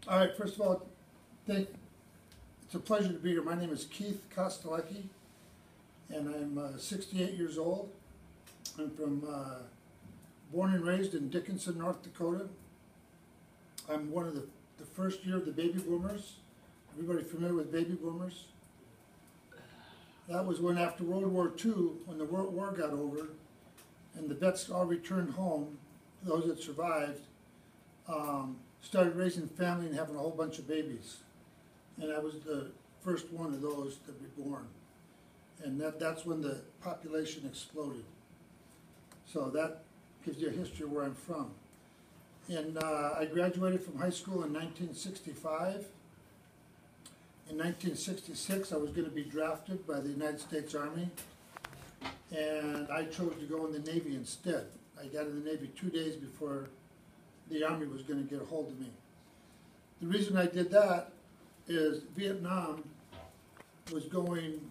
All right, first of all, it's a pleasure to be here. My name is Keith Kostelecky, and I'm 68 years old. I'm born and raised in Dickinson, North Dakota. I'm one of the first year of the baby boomers. Everybody familiar with baby boomers? That was when, after World War II, when the World War got over and the vets all returned home, those that survived, started raising family and having a whole bunch of babies. And I was the first one of those to be born. And that's when the population exploded. So that gives you a history of where I'm from. And I graduated from high school in 1965. In 1966, I was going to be drafted by the United States Army, and I chose to go in the Navy instead. I got in the Navy 2 days before the Army was going to get a hold of me. The reason I did that is Vietnam was going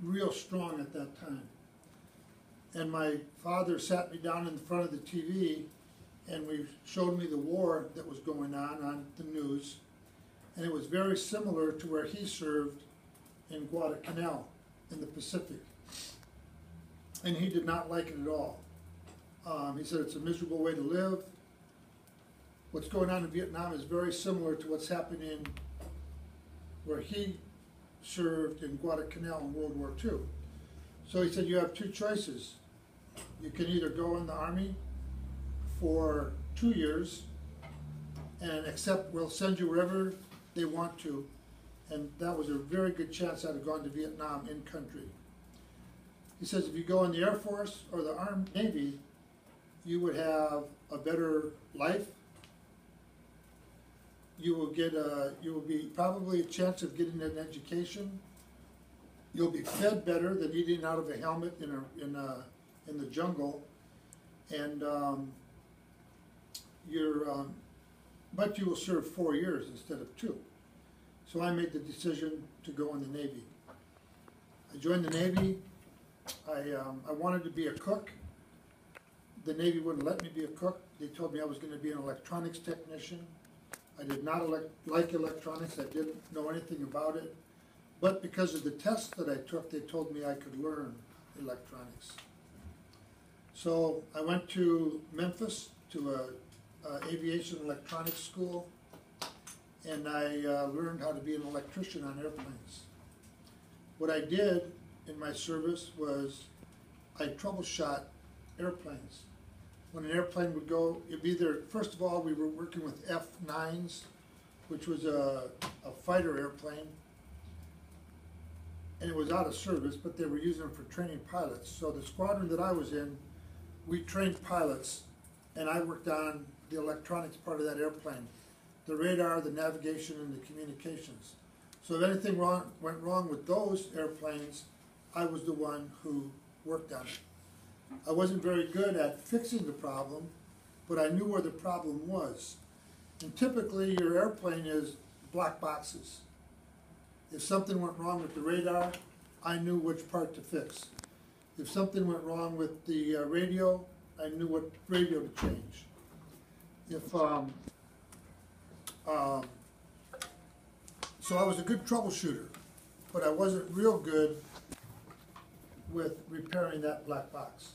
real strong at that time. And my father sat me down in front of the TV and we showed me the war that was going on the news. And it was very similar to where he served in Guadalcanal in the Pacific. And he did not like it at all. He said it's a miserable way to live. What's going on in Vietnam is very similar to what's happening where he served in Guadalcanal in World War II. So he said you have two choices. You can either go in the Army for 2 years and we'll send you wherever they want to, and that was a very good chance I'd have gone to Vietnam in country. He says if you go in the Air Force or the Navy, you would have a better life. You will be probably a chance of getting an education. You'll be fed better than eating out of a helmet in the jungle, and but you will serve 4 years instead of 2. So I made the decision to go in the Navy. I joined the Navy. I wanted to be a cook. The Navy wouldn't let me be a cook. They told me I was going to be an electronics technician. I did not like electronics. I didn't know anything about it. But because of the tests that I took, they told me I could learn electronics. So I went to Memphis to a aviation electronics school, and I learned how to be an electrician on airplanes. What I did in my service was I troubleshot airplanes. When an airplane would go, first of all, we were working with F-9s, which was a fighter airplane, and it was out of service, but they were using them for training pilots. So the squadron that I was in, we trained pilots, and I worked on the electronics part of that airplane, the radar, the navigation, and the communications. So if anything went wrong with those airplanes, I was the one who worked on it. I wasn't very good at fixing the problem, but I knew where the problem was. And typically your airplane is black boxes. If something went wrong with the radar, I knew which part to fix. If something went wrong with the radio, I knew what radio to change. So I was a good troubleshooter, but I wasn't real good with repairing that black box.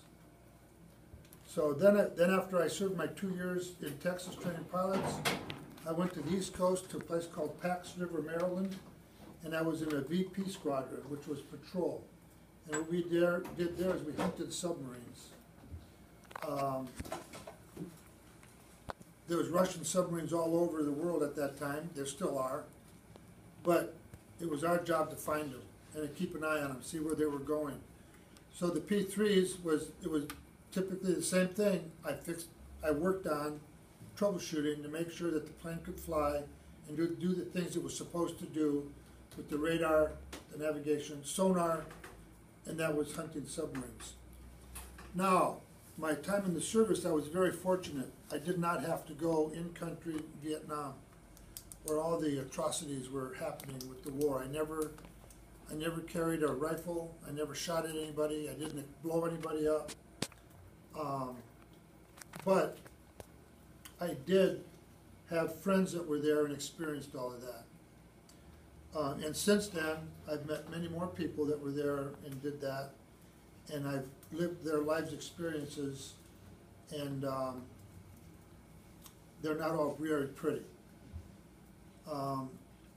So then after I served my 2 years in Texas training pilots, I went to the East Coast to a place called Pax River, Maryland, and I was in a VP squadron, which was patrol. And what we did there is we hunted submarines. There was Russian submarines all over the world at that time. There still are. But it was our job to find them and to keep an eye on them, see where they were going. So the P-3s it was typically the same thing. I worked on troubleshooting to make sure that the plane could fly and do the things it was supposed to do with the radar, the navigation, sonar, and that was hunting submarines. Now, my time in the service, I was very fortunate. I did not have to go in-country Vietnam, where all the atrocities were happening with the war. I never carried a rifle. I never shot at anybody. I didn't blow anybody up. But I did have friends that were there and experienced all of that. And since then, I've met many more people that were there and did that, and I've lived their lives' experiences, and they're not all very pretty.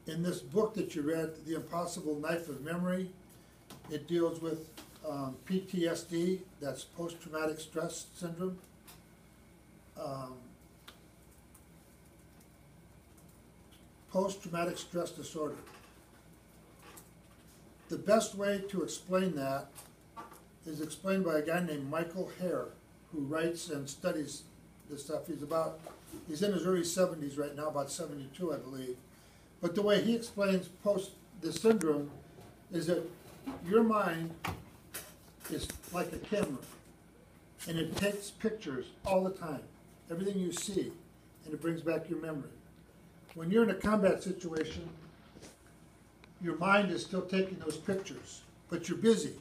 In this book that you read, The Impossible Knife of Memory, it deals with PTSD, that's post-traumatic stress syndrome. Post-traumatic stress disorder. The best way to explain that is explained by a guy named Michael Hare, who writes and studies this stuff. He's in his early 70s right now, about 72, I believe. But the way he explains this syndrome is that your mind is like a camera, and it takes pictures all the time, everything you see, and it brings back your memory. When you're in a combat situation, your mind is still taking those pictures, but you're busy.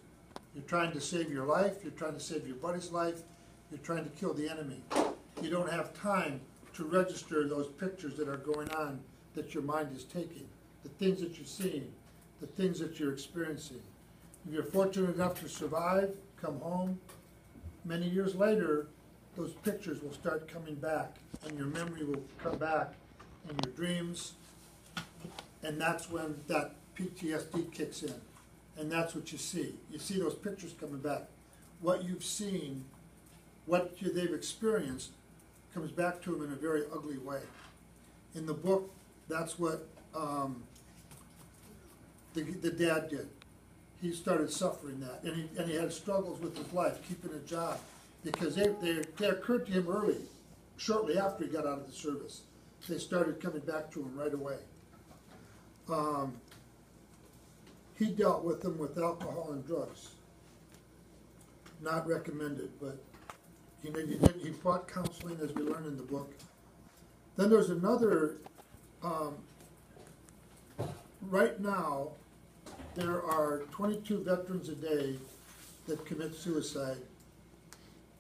You're trying to save your life, you're trying to save your buddy's life, you're trying to kill the enemy. You don't have time to register those pictures that are going on that your mind is taking, the things that you're seeing, the things that you're experiencing. If you're fortunate enough to survive, come home, many years later, those pictures will start coming back, and your memory will come back in your dreams, and that's when that PTSD kicks in, and that's what you see. You see those pictures coming back. What you've seen, they've experienced, comes back to them in a very ugly way. In the book, that's what the dad did. He started suffering that, and he had struggles with his life, keeping a job, because they occurred to him early, shortly after he got out of the service. They started coming back to him right away. He dealt with them with alcohol and drugs. Not recommended, but he fought counseling, as we learn in the book. Then there's another, right now, there are 22 veterans a day that commit suicide,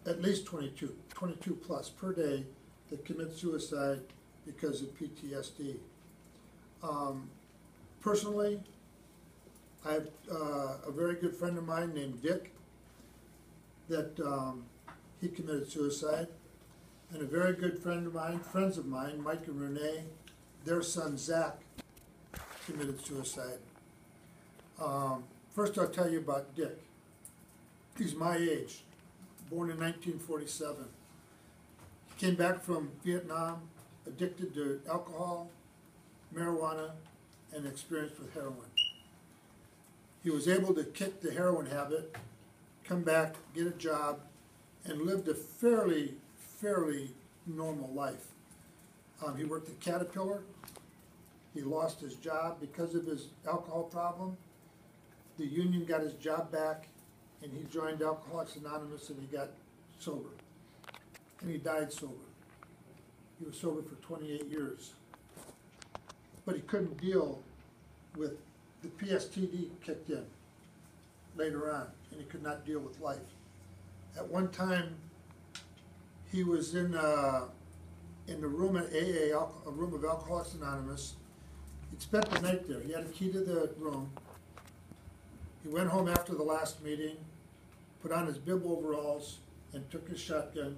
at least 22 plus per day that commit suicide because of PTSD. Personally, I have a very good friend of mine named Dick that he committed suicide, and a very good friends of mine, Mike and Renee, their son Zach committed suicide. First I'll tell you about Dick. He's my age, born in 1947. He came back from Vietnam, addicted to alcohol, marijuana, and experienced with heroin. He was able to kick the heroin habit, come back, get a job, and lived a fairly normal life. He worked at Caterpillar. He lost his job because of his alcohol problem. The union got his job back, and he joined Alcoholics Anonymous, and he got sober. And he died sober. He was sober for 28 years. But he couldn't deal with the PTSD kicked in later on, and he could not deal with life. At one time, he was in the room at AA, a room of Alcoholics Anonymous. He'd spent the night there. He had a key to the room. He went home after the last meeting, put on his bib overalls, and took his shotgun,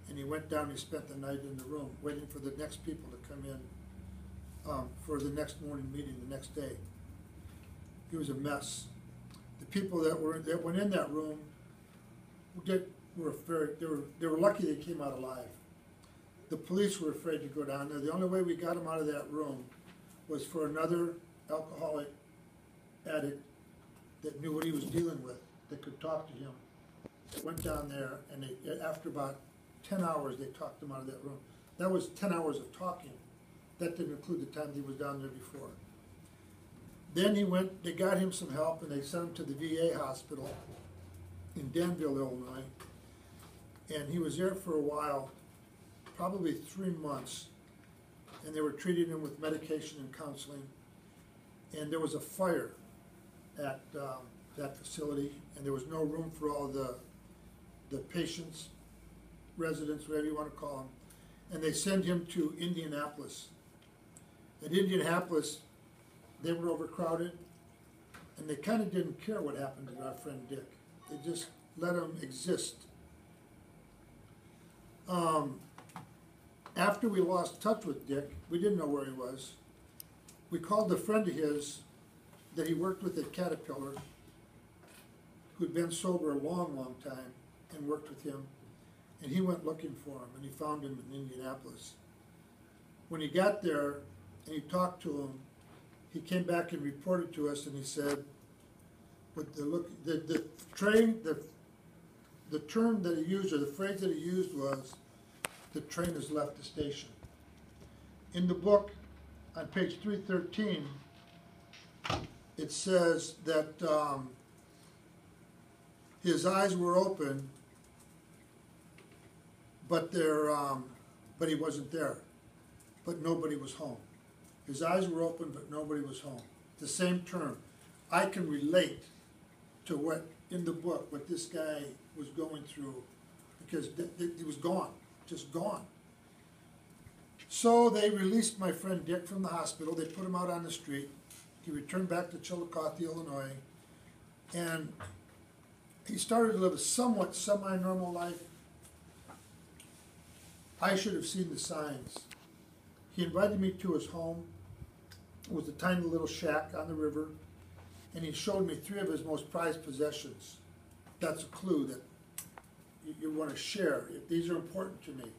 and he went down and he spent the night in the room, waiting for the next people to come in for the next morning meeting the next day. He was a mess. The people that went in that room they were lucky they came out alive. The police were afraid to go down there. The only way we got him out of that room was for another alcoholic addict that knew what he was dealing with, that could talk to him. Went down there, and after about 10 hours, they talked him out of that room. That was 10 hours of talking. That didn't include the time he was down there before. Then they got him some help, and they sent him to the VA hospital in Danville, Illinois. And he was there for a while, probably 3 months, and they were treating him with medication and counseling. And there was a fire at that facility, and there was no room for all the patients, residents, whatever you want to call them. and they sent him to Indianapolis. At Indianapolis, they were overcrowded, and they kind of didn't care what happened to our friend Dick. They just let him exist. After we lost touch with Dick, we didn't know where he was. We called a friend of his that he worked with at Caterpillar, who'd been sober a long, long time, and worked with him. And he went looking for him, and he found him in Indianapolis. When he got there and he talked to him, he came back and reported to us, and he said, "But the term that he used, or the phrase that he used was, the train has left the station." In the book, on page 313, it says that his eyes were open, but he wasn't there. But nobody was home. His eyes were open, but nobody was home. The same term. I can relate to what, in the book, what this guy was going through, because he was gone, just gone. So they released my friend Dick from the hospital. They put him out on the street. He returned back to Chillicothe, Illinois, and he started to live a somewhat semi-normal life. I should have seen the signs. He invited me to his home. It was a tiny little shack on the river, and he showed me 3 of his most prized possessions. That's a clue that you want to share. These are important to me.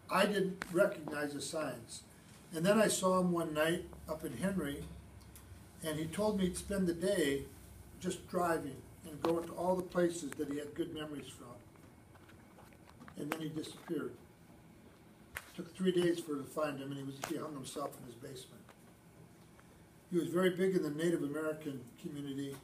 I didn't recognize the signs. And then I saw him one night up in Henry, and he told me he'd spend the day just driving and going to all the places that he had good memories from. And then he disappeared. It took 3 days for to find him, and he hung himself in his basement. He was very big in the Native American community.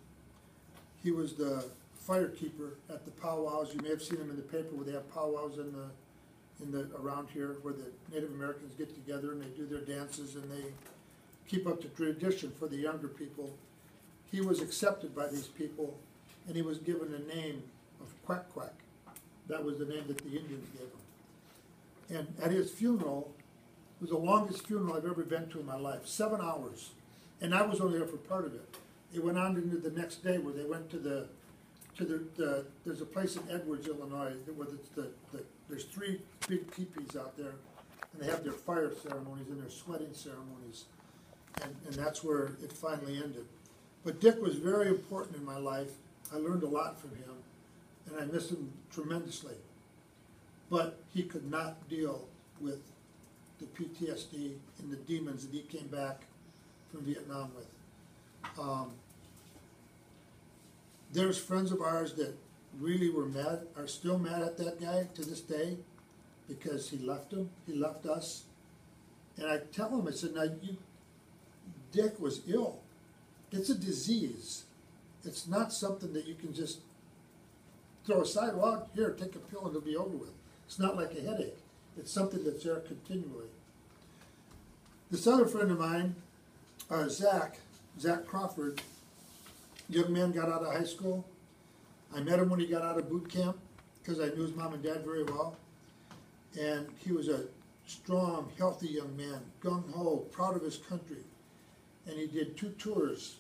He was the firekeeper at the powwows. You may have seen him in the paper where they have powwows around here, where the Native Americans get together and they do their dances and they keep up the tradition for the younger people. He was accepted by these people, and he was given a name of Quack Quack. That was the name that the Indians gave him. And at his funeral, it was the longest funeral I've ever been to in my life, 7 hours. And I was only there for part of it. It went on into the next day where they went to there's a place in Edwards, Illinois, where there's 3 big teepees out there, and they have their fire ceremonies and their sweating ceremonies. And that's where it finally ended. But Dick was very important in my life. I learned a lot from him, and I miss him tremendously. But he could not deal with the PTSD and the demons that he came back from Vietnam with. There's friends of ours that really were mad, are still mad at that guy to this day, because he left them, he left us. And I tell him, I said, now Dick was ill. It's a disease. It's not something that you can just throw aside. Well, here, take a pill and it'll be over with. It's not like a headache. It's something that's there continually. This other friend of mine, Zach Crawford, young man, got out of high school. I met him when he got out of boot camp because I knew his mom and dad very well. And he was a strong, healthy young man, gung-ho, proud of his country. And he did 2 tours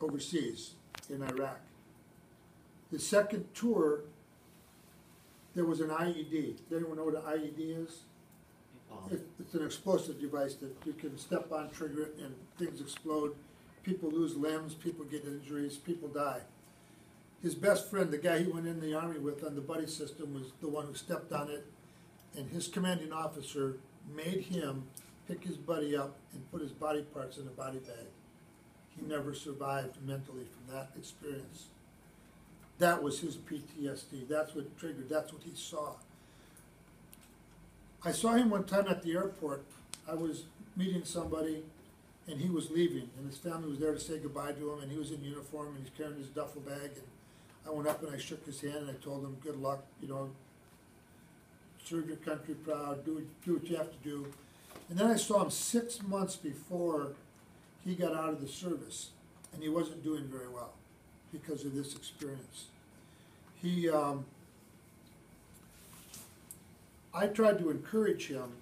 overseas in Iraq. The second tour, there was an IED. Does anyone know what an IED is? It's an explosive device that you can step on, trigger it, and things explode. People lose limbs, people get injuries, people die. His best friend, the guy he went in the Army with on the buddy system, was the one who stepped on it, and his commanding officer made him pick his buddy up and put his body parts in a body bag. He never survived mentally from that experience. That was his PTSD. That's what triggered, that's what he saw. I saw him one time at the airport. I was meeting somebody, and he was leaving, and his family was there to say goodbye to him, and he was in uniform, and he's carrying his duffel bag, and I went up and I shook his hand, and I told him, good luck, you know, serve your country proud, do what you have to do. And then I saw him 6 months before he got out of the service, and he wasn't doing very well because of this experience. I tried to encourage him